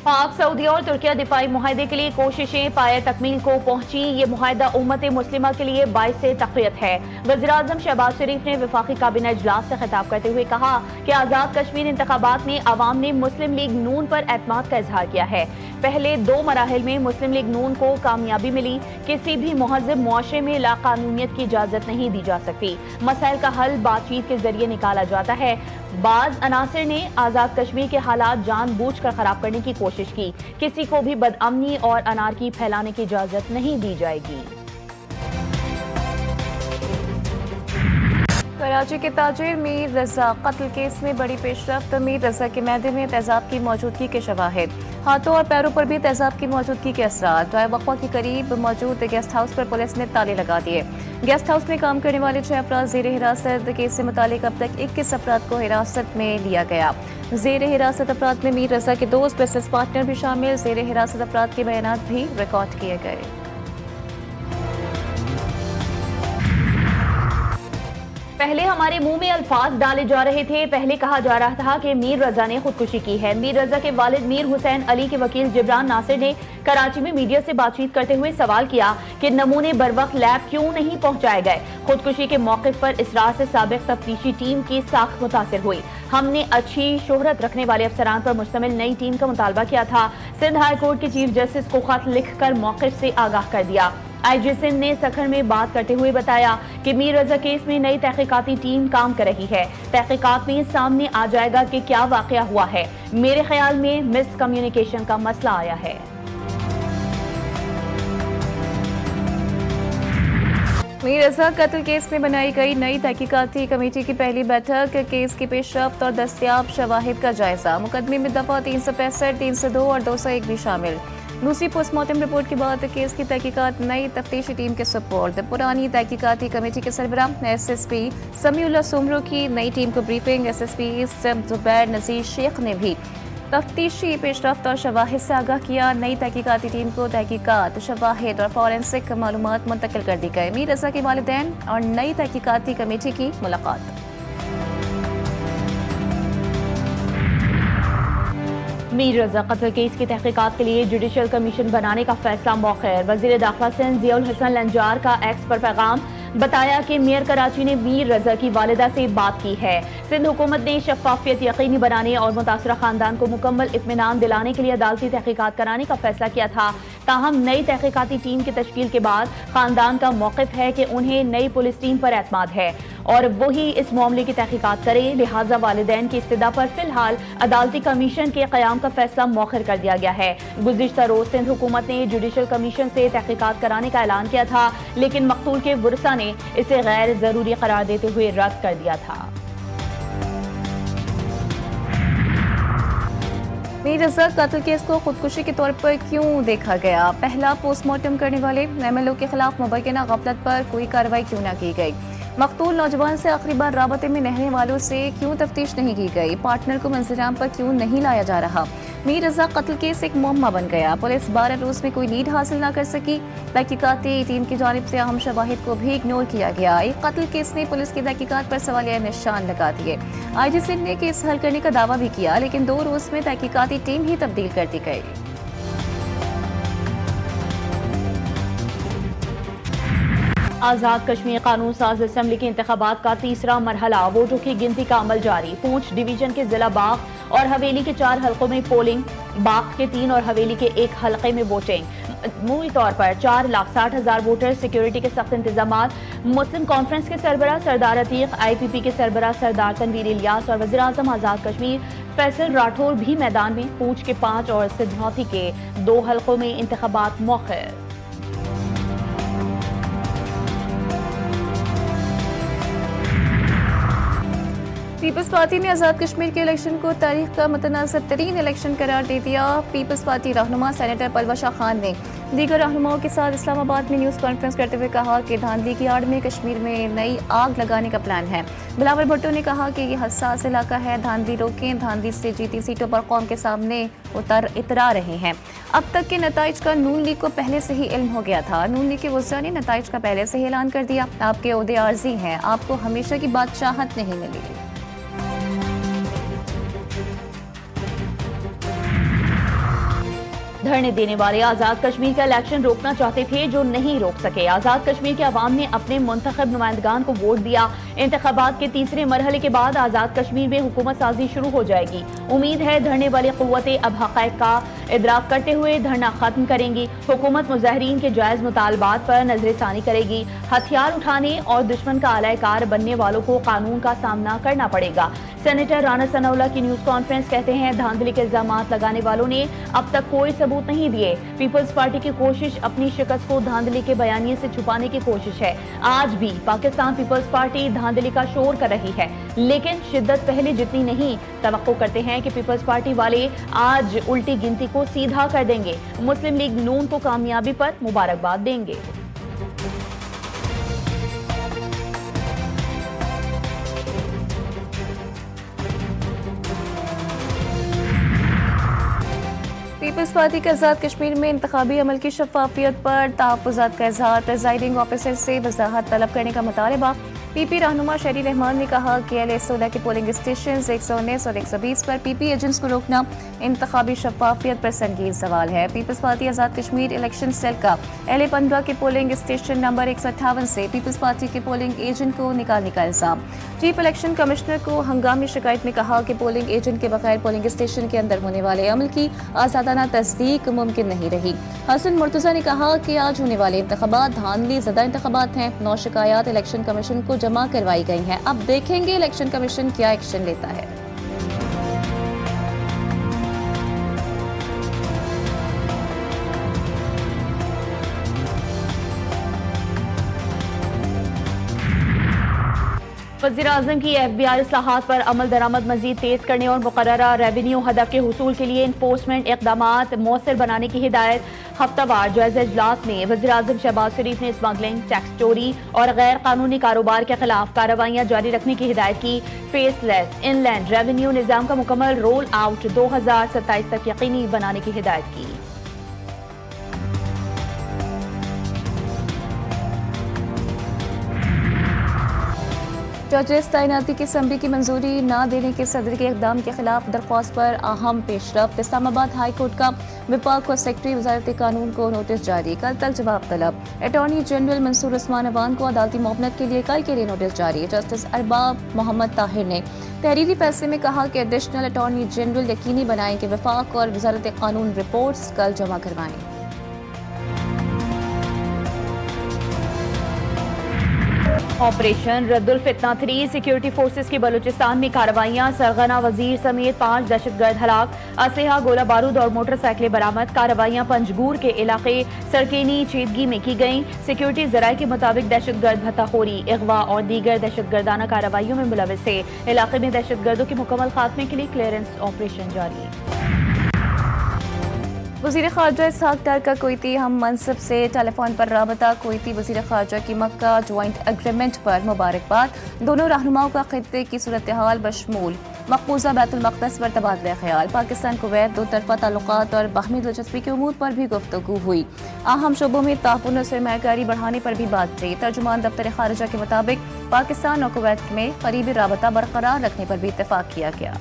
पाक सऊदी और तुर्किया दिफाई मुआहदे के लिए कोशिशें पाए तकमील को पहुंची। ये मुआहदा उम्मत मुस्लिमा के लिए बाइस तक़वियत है। वज़ीर-ए-आज़म शहबाज शरीफ ने वफाकी काबीना इजलास से खिताब करते हुए कहा कि आज़ाद कश्मीर इंतखाबात में अवाम ने मुस्लिम लीग नून पर एतमाद का इजहार किया है। पहले 2 मराहिल में मुस्लिम लीग नून को कामयाबी मिली। किसी भी मुहज़्ज़ब मुआशरे में लाकानूनियत की इजाज़त नहीं दी जा सकती। मसाइल का हल बातचीत के जरिए निकाला जाता है। बाज़ अनासिर ने आज़ाद कश्मीर के हालात जानबूझकर खराब करने की कोशिश की। किसी को भी बदअमनी और अनारकी फैलाने की इजाज़त नहीं दी जाएगी। कराची के ताजिर मीर रजा कत्ल केस में बड़ी पेशरफ्त। मीर रजा के मैदे में तेजाब की मौजूदगी के शवाहिद। हाथों और पैरों पर भी तेजाब की मौजूदगी के असरार। ड्राई वक्फा के करीब मौजूद गेस्ट हाउस पर पुलिस ने ताले लगा दिए। गेस्ट हाउस में काम करने वाले 6 अफराद ज़ेर हिरासत। केस से मुतालिक अब तक 21 अफराद को हिरासत में लिया गया। ज़ेर हिरासत अफराद में मीर रजा के दोस्त बिजनेस पार्टनर भी शामिल। ज़ेर हिरासत अफराद के बयानात भी रिकॉर्ड किए गए। पहले हमारे मुंह में अल्फाज डाले जा रहे थे। पहले कहा जा रहा था कि मीर रजा ने खुदकुशी की है। मीर रजा के वालिद मीर हुसैन अली के वकील जिब्रान नासिर ने कराची में मीडिया से बातचीत करते हुए सवाल किया कि नमूने बरवक्त लैब क्यों नहीं पहुंचाए गए। खुदकुशी के मौक़िफ़ पर इसरार से साबिक़ तफ्तीशी टीम की साख मुतासिर हुई। हमने अच्छी शोहरत रखने वाले अफसरान पर मुश्तमिल नई टीम का मुतालबा किया था। सिंध हाई कोर्ट के चीफ जस्टिस को खत लिखकर मौक़िफ़ से आगाह कर दिया। IG सिंध ने सखर में बात करते हुए बताया कि मीर रजा केस में नई तहकीकाती टीम काम कर रही है। तहकीकात में सामने आ जाएगा कि क्या वाक़या हुआ है। मेरे ख्याल में मिस कम्युनिकेशन का मसला आया है। मीर रजा कत्ल केस में बनाई गई नई तहकीकाती कमेटी की पहली बैठक। केस की पेशरफ्त और दस्तयाब शवाहिद का जायजा। मुकदमे में दफा 365, 302 और 201 भी शामिल। दूसरी पोस्टमार्टम रिपोर्ट के बाद केस की तहकीकात नई तफ्तीशी टीम के सपोर्ट। पुरानी तहकीकाती कमेटी के सरबराह SSP समीउल्लाह सुमरो की नई टीम को ब्रीफिंग। SSP जुबैर नज़ीर शेख ने भी तफ्तीशी पेशरफ्त और शवाहिद से आगाह किया। नई तहकीकाती टीम को तहकीकात, शवाहिद और फॉरेंसिक मालूमात मुंतकिल कर दी गई। मीर रजा के वालिदैन और नई तहकीकाती कमेटी की मुलाकात। मीर रजा कत्ल केस की तहकीकात के लिए जुडिशल कमीशन बनाने का फैसला मौखर। वज़ीर दाखिला सिंध ज़ियाउल हसन लंजार का एक्स पर पैगाम। बताया कि मेयर कराची ने मीर रजा की वालिदा से बात की है। सिंध हुकूमत ने शफाफियत यकीनी बनाने और मुतासरा खानदान को मुकम्मल इत्मीनान दिलाने के लिए अदालती तहकीकात कराने का फैसला किया था। ताहम नई तहकीकाती टीम की तश्कील के बाद खानदान का मौक़िफ़ है कि उन्हें नई पुलिस टीम पर एतमाद है और वही इस मामले की तहकीकात करे। लिहाजा वालिदैन की इस्तदा पर फिलहाल अदालती कमीशन के क़याम का फैसला मौखर कर दिया गया है। गुज़िश्ता रोज़ सिंध हुकूमत ने जुडिशल कमीशन से तहकीकात कराने का ऐलान किया था, लेकिन मक़तूल के वरसा ने इसे गैर ज़रूरी करार देते हुए रद्द कर दिया था। मीर रजा कत्ल केस को खुदकुशी के तौर पर क्यों देखा गया? पहला, पोस्टमार्टम करने वाले MLO के खिलाफ मुबैना गफलत पर कोई कार्रवाई क्यों न की गई? मकतूल नौजवान से आखिरी बार राबते में रहने वालों से क्यों तफ्तीश नहीं की गई? पार्टनर को मंजराम पर क्यों नहीं लाया जा रहा? मीर रजा कत्ल केस एक मुअम्मा बन गया। पुलिस 12 रोज में कोई लीड हासिल न कर सकी। तहकीकाती टीम की जानिब से अहम शवाहिद को भी इग्नोर किया गया। एक कत्ल केस ने पुलिस की तहकीकात पर सवालिया निशान लगा दिए। IG सिंध ने केस हल करने का दावा भी किया, लेकिन 2 रोज में तहकीकाती टीम ही तब्दील कर दी गई। आज़ाद कश्मीर कानून साज असम्बली के इंतखाबात का तीसरा मरहला। वोटों की गिनती का अमल जारी। पूंछ डिवीजन के जिला बाग और हवेली के 4 हलकों में पोलिंग। बाग के 3 और हवेली के 1 हलके में वोटिंग। मजमूई तौर पर 4,60,000 वोटर। सिक्योरिटी के सख्त इंतजाम। मुस्लिम कॉन्फ्रेंस के सरबराह सरदार अतीक, IPP के सरबराह सरदार तनवीर इलियास और वज़ीर-ए-आज़म आज़ाद कश्मीर फैसल राठौर भी मैदान में। पूंछ के 5 और सिद्धनौती के 2 हलकों में इंतखाबात मौखर। पीपल्स पार्टी ने आज़ाद कश्मीर के इलेक्शन को तारीख का मुतनाज़िब तरीन इलेक्शन करार दे दिया। पीपल्स पार्टी रहनुमा सेनेटर पलवशा खान ने दीगर रहनुमाओं के साथ इस्लामाबाद में न्यूज़ कॉन्फ्रेंस करते हुए कहा कि धांधली की आड़ में कश्मीर में नई आग लगाने का प्लान है। बिलावल भुट्टो ने कहा कि यह हसास इलाका है, धांधली रोकें। धांधली से जीती सीटों पर कौम के सामने इतरा रहे हैं। अब तक के नताइज का नून लीग को पहले से ही इल्म हो गया था। नून लीग के वज़रा ने नताइज का पहले से ही ऐलान कर दिया। आपके ओहदे आर्जी हैं, आपको हमेशा की बादशाहत नहीं मिली। धरने देने वाले आज़ाद कश्मीर का इलेक्शन रोकना चाहते थे जो नहीं रोक सके। आज़ाद कश्मीर के अवाम ने अपने मुंतखब नुमाइंदगान को वोट दिया। इंतखाबात के तीसरे मरहले के बाद आज़ाद कश्मीर में हुकूमत साजी शुरू हो जाएगी। उम्मीद है धरने वाली क़ुव्वतें अब हक़ाइक़ का इदराक करते हुए धरना खत्म करेंगी। हुकूमत मुज़ाहिरीन के जायज़ मुतालबात पर नज़रसानी करेगी। हथियार उठाने और दुश्मन का आलाकार बनने वालों को कानून का सामना करना पड़ेगा। सेनेटर राना सनाउल्लाह की न्यूज़ कॉन्फ्रेंस कहते हैं धांधली के इल्ज़ामात लगाने वालों ने अब तक कोई सबूत नहीं दिए। पीपल्स पार्टी की कोशिश अपनी शिकस्त को धांधली के बयानिए से छुपाने की कोशिश है। आज भी पाकिस्तान पीपल्स पार्टी धांधली का शोर कर रही है, लेकिन शिद्दत पहले जितनी नहीं। तवक्को करते हैं कि पीपल्स पार्टी वाले आज उल्टी गिनती को सीधा कर देंगे। मुस्लिम लीग नून को कामयाबी पर मुबारकबाद देंगे। पीपल्स पार्टी के आज़ाद कश्मीर में इंतखाबी अमल की शफाफियत पर तहफ़्फ़ुज़ात का इज़हार, प्रिज़ाइडिंग ऑफिसर से वज़ाहत तलब करने का मुतालबा। पीपी रहनुमा शहरी रहमान ने कहा कि LA-16 के पोलिंग स्टेशन 119 और 120 पर पीपी एजेंट्स को रोकना इंतखाबी शफाफियत पर संगीन सवाल है। Peoples party Azad Kashmir election cell का LA-15 के पोलिंग स्टेशन नंबर 158 से पीपल्स पार्टी के पोलिंग एजेंट को निकालने का इल्ज़ाम। चीफ इलेक्शन कमिश्नर को हंगामी शिकायत में कहा कि पोलिंग एजेंट के बगैर पोलिंग स्टेशन के अंदर होने वाले अमल की आज़ादाना तस्दीक मुमकिन नहीं रही। हसन मुर्तज़ा ने कहा कि आज होने वाले इंतखाबात धांधली ज़दा इंतखाबात हैं। 9 शिकायत इलेक्शन कमीशन को जमा करवाई गई हैं। अब देखेंगे इलेक्शन कमीशन क्या एक्शन लेता है। वज़ीर-ए-आज़म की FBI इस्लाहात पर अमल दरामद मज़ीद तेज़ करने और मुक़र्ररा रेवेन्यू हदफ के हुसूल के लिए इन्फोर्समेंट इक़दामात मौसर बनाने की हिदायत। हफ्तावार जायज़ा इजलास में वज़ीर-ए-आज़म शहबाज शरीफ ने स्मगलिंग, टैक्स चोरी और गैर कानूनी कारोबार के खिलाफ कार्रवाइयाँ जारी रखने की हिदायत की। फेसलेस इनलैंड रेवेन्यू निज़ाम का मुकम्मल रोल आउट 2027 तक यकीनी बनाने की हिदायत की। जजेस तैनाती की असम्बली की मंजूरी न देने के सदर के इक़दाम के खिलाफ दरख्वास्त पर अहम पेशरफ्त। इस्लामाबाद हाई कोर्ट का विभाग और सेक्रेटरी वजारत कानून को नोटिस जारी, कल तक जवाब तलब। अटॉर्नी जनरल मंसूर उस्मान अवान को अदालती मुआवनत के लिए कल के लिए नोटिस जारी। जस्टिस अरबाब मोहम्मद ताहिर ने तहरीरी फैसले में कहा कि एडिशनल अटॉर्नी जनरल यकीनी बनाएं कि वफाक और वजारत कानून रिपोर्ट्स कल जमा करवाएं। ऑपरेशन रद्दुल फितना 3 सिक्योरिटी फोर्सेस की बलूचिस्तान में कार्रवाइयां। सरगना वजीर समेत 5 दहशतगर्द हलाक। असलहा, गोला बारूद और मोटरसाइकिलें बरामद। कार्रवाइयां पंजगूर के इलाके सरकेनी चेदगी में की गईं। सिक्योरिटी जराये के मुताबिक दहशतगर्द भत्ताखोरी, अगवा और दीगर दहशतगर्दाना कार्रवाइयों में मुलविस थे। इलाके में दहशतगर्दों के मुकम्मल खात्मे के लिए क्लियरेंस ऑपरेशन जारी। वज़ीर ख़ारजा इसहाक़ डार का कुवैती हम मनसब से टेलीफोन पर राबता। कुवैती वज़ीर ख़ारजा की मक्का ज्वाइंट एग्रीमेंट पर मुबारकबाद। दोनों रहनुमाओं का खित्ते की सूरत हाल बशमूल मकबूजा बैतुल मक़दस पर तबादला ख्याल, पाकिस्तान कुवैत दो तरफ़ा ताल्लुक़ात और बाहमी दिलचस्पी के उमूर पर भी गुफ्तगू हुई। अहम शोबों में ताउन और सरमायाकारी बढ़ाने पर भी बात थी। तर्जुमान दफ्तर ख़ारजा के मुताबिक पाकिस्तान और कुवैत में करीबी राबता बरकरार रखने पर भी इत्तेफाक किया गया।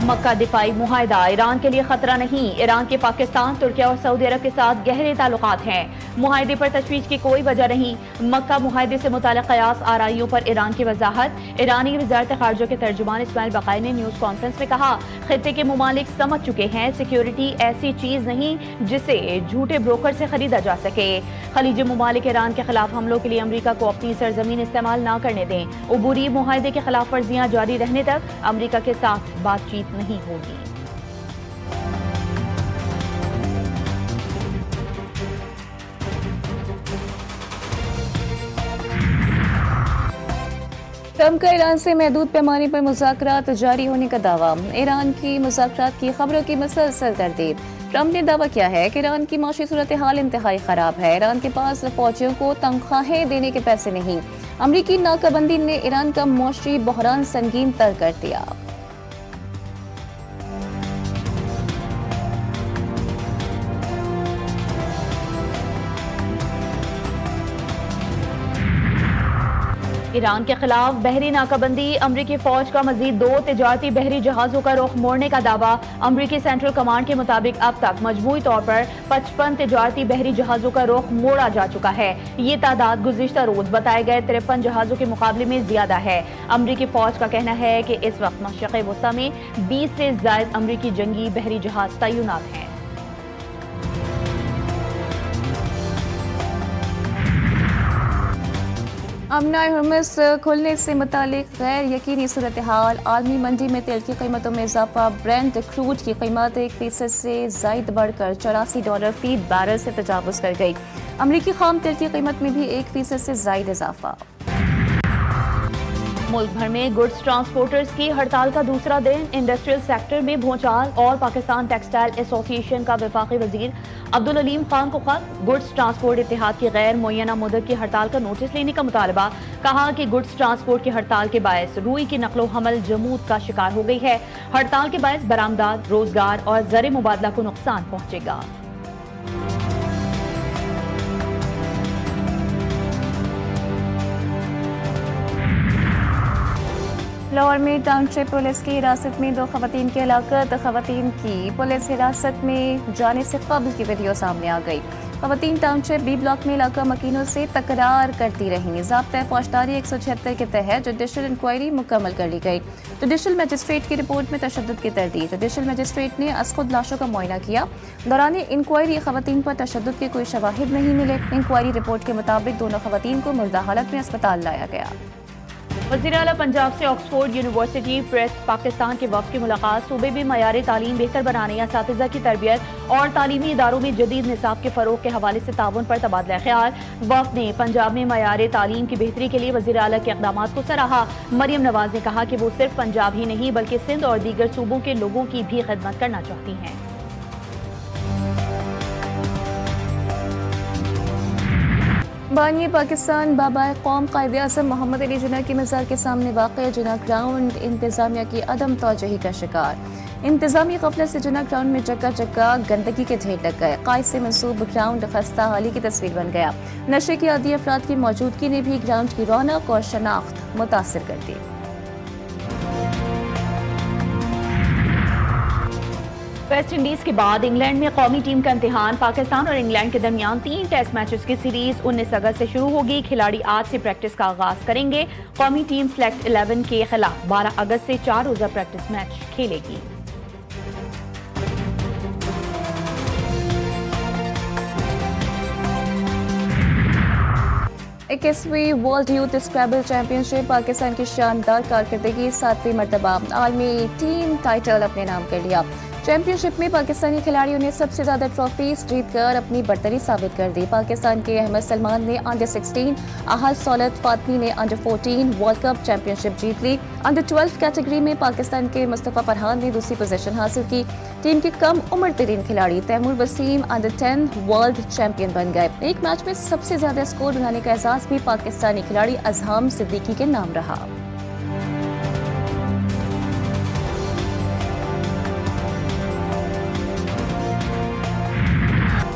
मक्का दिफाई मुआहिदा ईरान के लिए खतरा नहीं। ईरान के पाकिस्तान, तुर्की और सऊदी अरब के साथ गहरे ताल्लुकात हैं। मुआहिदे पर तशवीश की कोई वजह नहीं। मक्का मुआहिदे से मुताल्लिक़ क़यास आराइयों पर ईरान की वजाहत। ईरानी वज़ारत ख़ारजा के तर्जुमान इस्माइल बक़ाई ने न्यूज़ कॉन्फ्रेंस में कहा, खित्ते के मुमालिक समझ चुके हैं सिक्योरिटी ऐसी चीज़ नहीं जिसे झूठे ब्रोकर से खरीदा जा सके। खलीजी मुमालिक ईरान के खिलाफ हमलों के लिए अमरीका को अपनी सरजमीन इस्तेमाल न करने दें। उबूरी मुआहिदे की खिलाफ वर्जियाँ जारी रहने तक अमरीका के साथ बातचीत नहीं होगी। ट्रंप का ईरान से महदूद पैमाने पर मुज़ाकरात जारी होने का दावा। ईरान की मुज़ाकरात की खबरों की मुसलसल तरदीद। ट्रंप ने दावा किया है कि ईरान की माशी सूरत हाल इंतहाई ख़राब है। ईरान के पास फौजियों को तनख्वाहें देने के पैसे नहीं। अमरीकी नाकाबंदी ने ईरान का मुआशी बहरान संगीन तर कर दिया। ایران کے خلاف بحری ناکہ امریکی فوج کا مزید 2 تجارتی بحری جہازوں کا رخ موڑنے کا دعویٰ امریکی سینٹرل کمانڈ کے مطابق اب تک مجموعی طور پر 55 تجارتی بحری جہازوں کا رخ موڑا جا چکا ہے. یہ تعداد گزشتہ روز بتائے گئے 53 جہازوں کے مقابلے میں زیادہ ہے. امریکی فوج کا کہنا ہے کہ اس وقت مشرق وسطی میں 20 سے زائد امریکی جنگی بحری جہاز تعینات ہیں. امنائے ہرمز کھلنے سے متعلق غیر یقینی صورتحال. عالمی منڈی میں تیل کی قیمتوں میں اضافہ. برینٹ کروڈ کی قیمت 1% سے زائد بڑھ کر $84 فی بیرل سے تجاوز کر گئی. امریکی خام تیل کی قیمت میں بھی 1% سے زائد اضافہ. ملک بھر میں گڈز ٹرانسپورٹرز کی ہڑتال کا دوسرا دن. انڈسٹریل سیکٹر میں بھونچال اور پاکستان ٹیکسٹائل ایسوسی ایشن کا وفاقی وزیر عبدالعلیم خان کو خط. گڈز ٹرانسپورٹ اتحاد کی غیر معینہ مدت کی ہڑتال کا نوٹس لینے کا مطالبہ. کہا کہ گڈز ٹرانسپورٹ کی ہڑتال کے باعث روئی کی نقل و حمل جمود کا شکار ہو گئی ہے. ہڑتال کے باعث برآمدات، روزگار اور زر مبادلہ کو نقصان پہنچے گا. لاہور میں ٹاؤن شپ پولیس کی حراست میں 2 خواتین کی ہلاکت. خواتین کی پولیس حراست میں جانے سے قبل کی ویڈیو سامنے آ گئی. خواتین ٹاؤن شپ بی بلاک میں علاقہ مکینوں سے تکرار کرتی رہیں. ضابطۂ فوجداری 176 کے تحت جوڈیشل انکوائری مکمل کر لی گئی. جوڈیشل مجسٹریٹ کی رپورٹ میں تشدد کی تردید. جوڈیشل مجسٹریٹ نے از خود لاشوں کا معائنہ کیا. دوران انکوائری خواتین پر تشدد کے کوئی شواہد نہیں ملے. انکوائری رپورٹ کے مطابق دونوں خواتین کو مردہ حالت میں اسپتال لایا گیا. وزیر اعلیٰ پنجاب سے آکسفورڈ یونیورسٹی پریس پاکستان کے وفد کی ملاقات. صوبے میں معیار تعلیم بہتر بنانے، اساتذہ کی تربیت اور تعلیمی اداروں میں جدید نصاب کے فروغ کے حوالے سے تعاون پر تبادلہ خیال. وفد نے پنجاب میں معیار تعلیم کی بہتری کے لیے وزیر اعلیٰ کے اقدامات کو سراہا. مریم نواز نے کہا کہ وہ صرف پنجاب ہی نہیں بلکہ سندھ اور دیگر صوبوں کے لوگوں کی بھی خدمت کرنا چاہتی ہیں. بانی پاکستان بابائے قوم قائد اعظم محمد علی جناح کی مزار کے سامنے واقع جناح گراؤنڈ انتظامیہ کی عدم توجہی کا شکار. انتظامی غفلت سے جناح گراؤنڈ میں جگہ جگہ گندگی کے ڈھیر لگ گئے. قائد سے منسوب گراؤنڈ خستہ حالی کی تصویر بن گیا. نشے کے عادی افراد کی موجودگی نے بھی گراؤنڈ کی رونق اور شناخت متاثر کر دی. ویسٹ انڈیز کے بعد انگلینڈ میں قومی ٹیم کا امتحان. پاکستان اور انگلینڈ کے درمیان 3 ٹیسٹ میچز کی سیریز 19 اگست سے شروع ہوگی. کھلاڑی آج سے پریکٹس کا آغاز کریں گے. قومی ٹیم سلیکٹ 11 کے خلاف 12 اگست سے 4 روزہ پریکٹس میچ کھیلے گی. اکیسویں ورلڈ یوتھ اسکریبل چیمپئن شپ. پاکستان کی شاندار کارکردگی. 7ویں مرتبہ عالمی ٹیم ٹائٹل اپنے نام کر لیا. چیمپئن شپ میں پاکستانی کھلاڑیوں نے سب سے زیادہ ٹرافیز جیت کر اپنی برتری ثابت کر دی. پاکستان کے احمد سلمان نے انڈر 16، احد سولت فاطمی نے انڈر 14 ورلڈ کپ چیمپئن شپ جیت لی. انڈر 12 کیٹیگری میں پاکستان کے مصطفیٰ فرحان نے دوسری پوزیشن حاصل کی. ٹیم کے کم عمر ترین کھلاڑی Taimur Waseem under 10 world champion بن گئے. ایک میچ میں سب سے زیادہ اسکور بنانے کا اعزاز بھی پاکستانی کھلاڑی اذہام صدیقی کے نام رہا.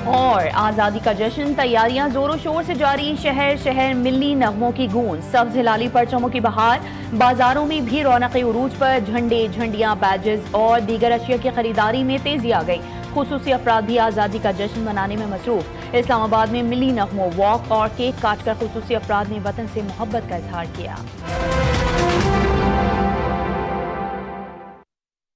اور آزادی کا جشن. تیاریاں زور و شور سے جاری. شہر شہر ملی نغموں کی گونج. سبز ہلالی پرچموں کی بہار. بازاروں میں بھی رونق عروج پر. جھنڈے، جھنڈیاں، بیجز اور دیگر اشیاء کی خریداری میں تیزی آ گئی. خصوصی افراد بھی آزادی کا جشن منانے میں مصروف. اسلام آباد میں ملی نغموں، واک اور کیک کاٹ کر خصوصی افراد نے وطن سے محبت کا اظہار کیا.